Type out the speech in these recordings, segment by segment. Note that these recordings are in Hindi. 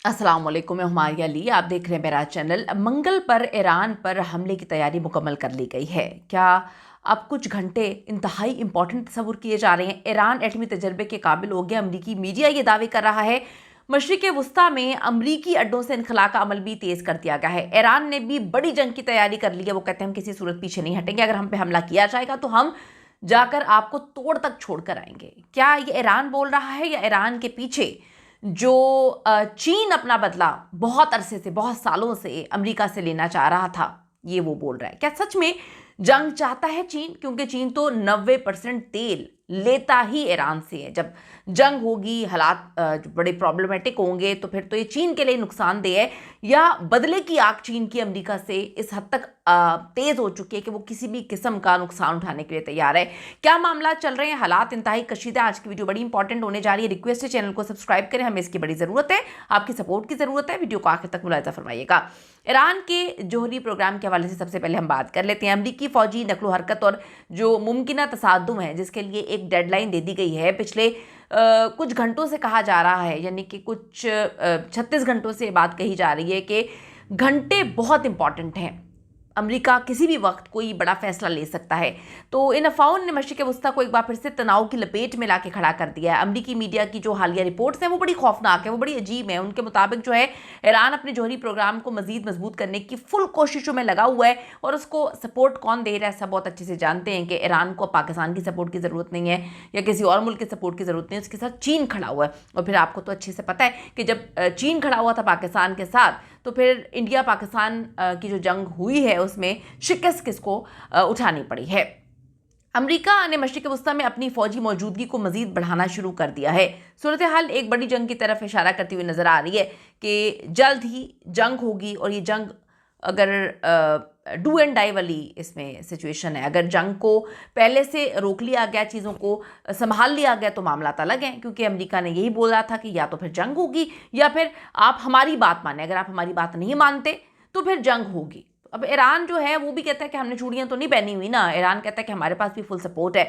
अस्सलाम वालेकुम, मैं हुमायूं अली। आप देख रहे हैं मेरा चैनल। मंगल पर ईरान पर हमले की तैयारी मुकम्मल कर ली गई है। क्या अब कुछ घंटे इंतहाई इंपॉर्टेंट तस्वुर किए जा रहे हैं। ईरान एटमी तजर्बे के काबिल हो गया। अमरीकी मीडिया ये दावे कर रहा है। मशरिक़ वुस्ता में अमरीकी अड्डों से इनखला का अमल भी तेज़ कर दिया गया है। ईरान ने भी बड़ी जंग की तैयारी कर ली है। वो कहते हैं हम किसी सूरत पीछे नहीं हटेंगे। अगर हम पे हमला किया जाएगा तो हम जाकर आपको तोड़ तक छोड़ कर आएंगे। क्या ये ईरान बोल रहा है या ईरान के पीछे जो चीन अपना बदला बहुत अरसे से, बहुत सालों से अमेरिका से लेना चाह रहा था, ये वो बोल रहा है? क्या सच में जंग चाहता है चीन? क्योंकि चीन तो 90% तेल लेता ही ईरान से है। जब जंग होगी, हालात बड़े प्रॉब्लमेटिक होंगे, तो फिर तो ये चीन के लिए नुकसानदेह है। या बदले की आग चीन की अमेरिका से इस हद तक तेज हो चुकी है कि वो किसी भी किस्म का नुकसान उठाने के लिए तैयार है। क्या मामला चल रहे हैं? हालात इंतहाई कशीदा। आज की वीडियो बड़ी इंपॉर्टेंट होने जा रही है। रिक्वेस्ट है चैनल को सब्सक्राइब करें, हमें इसकी बड़ी ज़रूरत है, आपकी सपोर्ट की ज़रूरत है। वीडियो को आखिर तक मुलाहिजा फरमाइएगा। ईरान के जोहरी प्रोग्राम के हवाले से सबसे पहले हम बात कर लेते हैं। अमरीकी फौजी नकलो हरकत और जो मुमकिन तसादुम है, जिसके लिए एक डेडलाइन दे दी गई है, पिछले कुछ घंटों से कहा जा रहा है, यानी कि कुछ 36 घंटों से बात कही जा रही है कि घंटे बहुत इंपॉर्टेंट हैं। अमेरिका किसी भी वक्त कोई बड़ा फैसला ले सकता है। तो इन अफवाहों ने मशरिक़ वुस्ता को एक बार फिर से तनाव की लपेट में लाके खड़ा कर दिया है। अमेरिकी मीडिया की जो हालिया रिपोर्ट्स हैं वो बड़ी खौफनाक है, वो बड़ी अजीब है। उनके मुताबिक जो है, ईरान अपने जौहरी प्रोग्राम को मजीद मजबूत करने की फुल कोशिशों में लगा हुआ है। और उसको सपोर्ट कौन दे रहा है, सब बहुत अच्छे से जानते हैं कि ईरान को पाकिस्तान की सपोर्ट की ज़रूरत नहीं है या किसी और मुल्क की सपोर्ट की ज़रूरत नहीं है। उसके साथ चीन खड़ा हुआ है। और फिर आपको तो अच्छे से पता है कि जब चीन खड़ा हुआ था पाकिस्तान के साथ, तो फिर इंडिया पाकिस्तान की जो जंग हुई है उसमें शिकस्त किसको उठानी पड़ी है। अमेरिका ने मशरिक़ वुस्ता में अपनी फौजी मौजूदगी को मजीद बढ़ाना शुरू कर दिया है। सूरत हाल एक बड़ी जंग की तरफ इशारा करती हुई नजर आ रही है कि जल्द ही जंग होगी। और ये जंग अगर डू एंड डाई वाली इसमें सिचुएशन है, अगर जंग को पहले से रोक लिया गया, चीज़ों को संभाल लिया गया, तो मामला अलग है। क्योंकि अमेरिका ने यही बोला था कि या तो फिर जंग होगी या फिर आप हमारी बात माने। अगर आप हमारी बात नहीं मानते तो फिर जंग होगी। अब ईरान जो है वो भी कहता है कि हमने चूड़ियाँ तो नहीं पहनी हुई ना। ईरान कहता है कि हमारे पास भी फुल सपोर्ट है।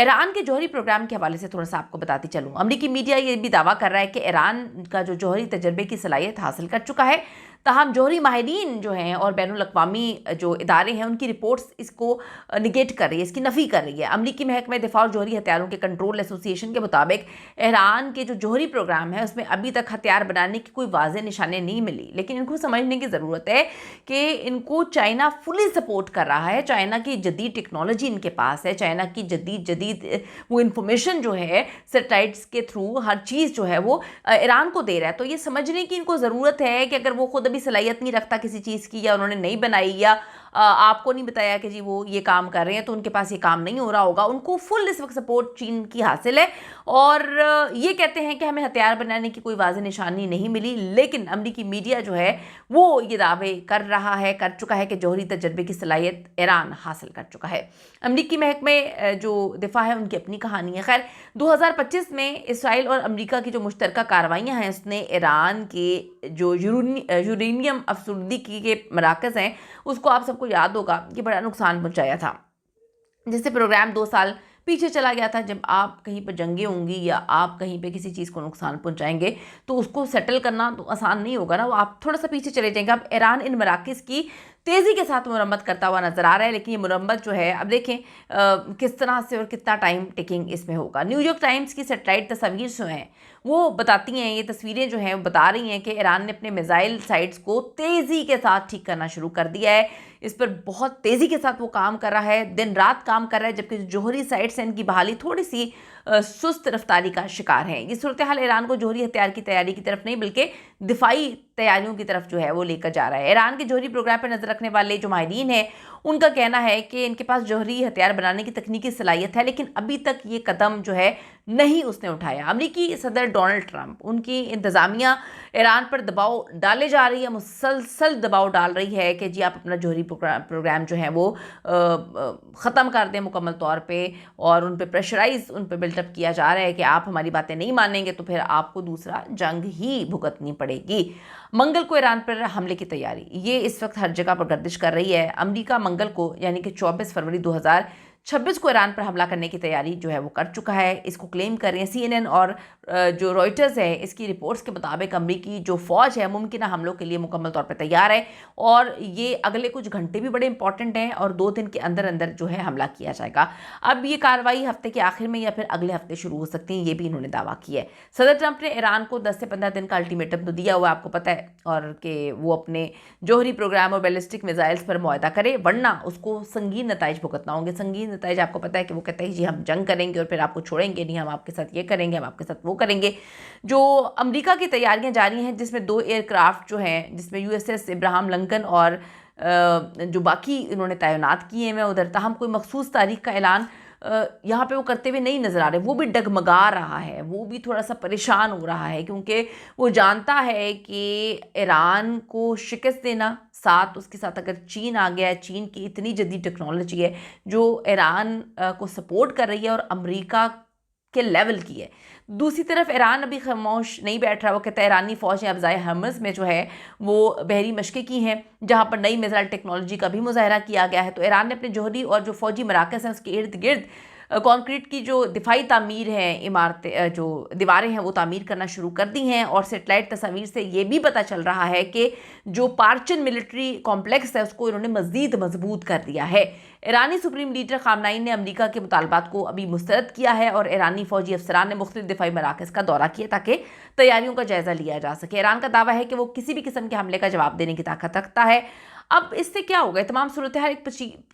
ईरान के जौहरी प्रोग्राम के हवाले से थोड़ा सा आपको बताती चलूँ। अमेरिकी मीडिया ये भी दावा कर रहा है कि ईरान का जो जौहरी तजर्बे की सलाहियत हासिल कर चुका है। ताहम जौहरी माहिरीन जो हैं और बैनुल अक़वामी जो इदारे हैं, उनकी रिपोर्ट्स इसको निगेट कर रही है, इसकी नफ़ी कर रही है। अमरीकी महकमे दिफा और जौहरी हथियारों के कंट्रोल एसोसिएशन के मुताबिक ईरान के जो जौहरी प्रोग्राम है उसमें अभी तक हथियार बनाने की कोई वाज़ेह निशानी नहीं मिली। लेकिन इनको समझने की ज़रूरत है कि इनको चाइना फुली सपोर्ट कर रहा है। चाइना की जदीद टेक्नोलॉजी इनके पास है। चाइना की जदीद वो इंफॉर्मेशन जो है सैटेलाइट्स के थ्रू हर चीज़ जो है वो ईरान को दे रहा है। तो ये समझने की इनको ज़रूरत है कि अगर वो खुद सलाहियत नहीं रखता किसी चीज़ की, या उन्होंने नहीं बनाई, या आपको नहीं बताया कि जी वो ये काम कर रहे हैं, तो उनके पास ये काम नहीं हो रहा होगा। उनको फुल इस वक्त सपोर्ट चीन की हासिल है। और ये कहते हैं कि हमें हथियार बनाने की कोई वाज़ेह निशानी नहीं मिली। लेकिन अमरीकी मीडिया जो है वो ये दावे कर रहा है, कर चुका है कि जौहरी तजर्बे की सलाहियत ईरान हासिल कर चुका है। अमरीकी महकमे जो दिफा है उनकी अपनी कहानी है। खैर, 2025 में इसराइल और अमरीका की जो मुश्तरका कार्रवाइयाँ हैं, उसने ईरान के जो यूरेनियम अफसुर्दगी के मराकज़ हैं, उसको आप सबको याद होगा कि बड़ा नुकसान पहुंचाया था, जिससे प्रोग्राम 2 साल पीछे चला गया था। जब आप कहीं पर जंगें होंगी या आप कहीं पे किसी चीज़ को नुकसान पहुंचाएंगे तो उसको सेटल करना तो आसान नहीं होगा ना, वो आप थोड़ा सा पीछे चले जाएंगे। अब ईरान इन मराकज़ की तेज़ी के साथ मुरम्मत करता हुआ नज़र आ रहा है। लेकिन ये मुरम्मत जो है, अब देखें किस तरह से और कितना टाइम टेकिंग इसमें होगा। न्यूयॉर्क टाइम्स की सैटेलाइट तस्वीर जो हैं वो बताती हैं, ये तस्वीरें जो हैं बता रही हैं कि ईरान ने अपने मिसाइल साइट्स को तेज़ी के साथ ठीक करना शुरू कर दिया है। इस पर बहुत तेज़ी के साथ वो काम कर रहा है, दिन रात काम कर रहा है। जबकि जौहरी साइट्स हैं, इनकी बहाली थोड़ी सी सुस्त रफ्तारी का शिकार है। ये सूरत हाल ईरान को जौहरी हथियार की तैयारी की तरफ नहीं बल्कि दिफाई तैयारियों की तरफ जो है वो लेकर जा रहा है। ईरान के जौहरी प्रोग्राम पर नजर रखने वाले जो माहिरीन हैं, उनका कहना है कि इनके पास जौहरी हथियार बनाने की तकनीकी सलाहियत है, लेकिन अभी तक ये कदम जो है नहीं उसने उठाया। अमरीकी सदर डोनाल्ड ट्रंप, उनकी इंतज़ामिया ईरान पर दबाव डाले जा रही है, मुसलसल दबाव डाल रही है कि जी आप अपना जौहरी प्रोग्राम जो है वो ख़त्म कर दें मुकम्मल तौर पे। और उन पर प्रेशराइज, उन पर बिल्टअप किया जा रहा है कि आप हमारी बातें नहीं मानेंगे तो फिर आपको दूसरा जंग ही भुगतनी पड़ेगी। मंगल को ईरान पर हमले की तैयारी ये इस वक्त हर जगह पर गर्दिश कर रही है। अमेरिका मंगल को यानी कि 24 फरवरी 26 को ईरान पर हमला करने की तैयारी जो है वो कर चुका है। इसको क्लेम कर रहे हैं CNN और जो रॉयटर्स है, इसकी रिपोर्ट्स के मुताबिक अमरीकी जो फ़ौज है मुमकिन हमलों के लिए मुकम्मल तौर पर तैयार है और ये अगले कुछ घंटे भी बड़े इंपॉर्टेंट हैं और 2 दिन के अंदर अंदर जो है हमला किया जाएगा। अब ये कार्रवाई हफ्ते के आखिर में या फिर अगले हफ्ते शुरू हो सकती है, ये भी इन्होंने दावा किया है। सदर ट्रंप ने ईरान को 10 से 15 दिन का अल्टीमेटम तो दिया हुआ आपको पता है, और कि वो अपने जौहरी प्रोग्राम और बैलिस्टिक मिसाइल्स पर मुआहदा करे, वरना उसको संगीन नताइज भुगतना होंगे। संगीन नताइज आपको पता है कि वो कहते हैं जी हम जंग करेंगे और फिर आपको छोड़ेंगे नहीं, हम आपके साथ ये करेंगे, हम आपके साथ वो करेंगे। जो अमेरिका की तैयारियां जारी हैं, जिसमें 2 एयरक्राफ्ट जो हैं, जिसमें USS इब्राहिम लिंकन और जो बाकी इन्होंने तैनात किए हैं उधर, ताहम कोई मखसूस तारीख का ऐलान यहाँ पे वो करते हुए नहीं नज़र आ रहे। वो भी डगमगा रहा है, वो भी थोड़ा सा परेशान हो रहा है, क्योंकि वो जानता है कि ईरान को शिकस्त देना, साथ उसके साथ अगर चीन आ गया है, चीन की इतनी जदीद टेक्नोलॉजी है जो ईरान को सपोर्ट कर रही है और अमेरिका के लेवल की है। दूसरी तरफ ईरान अभी खामोश नहीं बैठ रहा। वो कहता है ईरानी फ़ौज ने अफ़ज़ाए हर्मज़ में जो है वो बहरी मशक़ें की हैं, जहाँ पर नई मिसाइल टेक्नोलॉजी का भी मुज़ाहरा किया गया है। तो ईरान ने अपने जौहरी और जो फ़ौजी मराकज़ हैं उसके इर्द गिर्द कंक्रीट की जो दिफाई तामीर है, इमारतें जो दीवारें हैं वो तामीर करना शुरू कर दी हैं। और सेटेलाइट तस्वीर से ये भी पता चल रहा है कि जो पार्चन मिलिट्री कॉम्प्लेक्स है उसको इन्होंने मज़ीद मजबूत कर दिया है। ईरानी सुप्रीम लीडर खामनाई ने अमेरिका के मुतालबात को अभी मुस्तरद किया है और ईरानी फ़ौजी अफसरान ने मुख्तलिफ दिफाई मराकज़ का दौरा किया ताकि तैयारियों का जायज़ा लिया जा सके। ईरान का दावा है कि वो किसी भी किस्म के हमले का जवाब देने की ताकत रखता है। अब इससे क्या होगा, तमाम सूरत हाल एक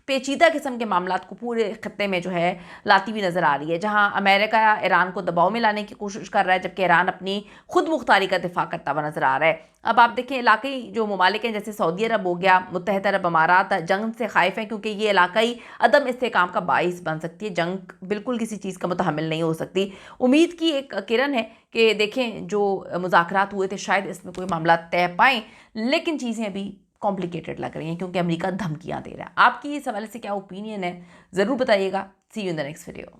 पेचीदा किस्म के मामला को पूरे खत्ते में जो है लाती हुई नज़र आ रही है, जहां अमेरिका ईरान को दबाव में लाने की कोशिश कर रहा है, जबकि ईरान अपनी खुद मुख्तारी का दिफा करता हुआ नज़र आ रहा है। अब आप देखें, इलाकई जो ममालिक हैं जैसे सऊदी अरब हो गया, मुत्तहिदा अरब अमारात, जंग से खाइफ हैं क्योंकि ये इलाकई अदम इस्तेहकाम का बाइस बन सकती है। जंग बिल्कुल किसी चीज़ का मुतहम्मिल नहीं हो सकती। उम्मीद की एक किरण है कि देखें जो मुज़ाकरात हुए थे शायद इसमें कोई मामला तय पाएँ, लेकिन चीज़ें अभी कॉम्प्लिकेटेड लग रही हैं क्योंकि अमेरिका धमकियां दे रहा है। आपकी इस हवाले से क्या ओपिनियन है, ज़रूर बताइएगा। See you in the next video.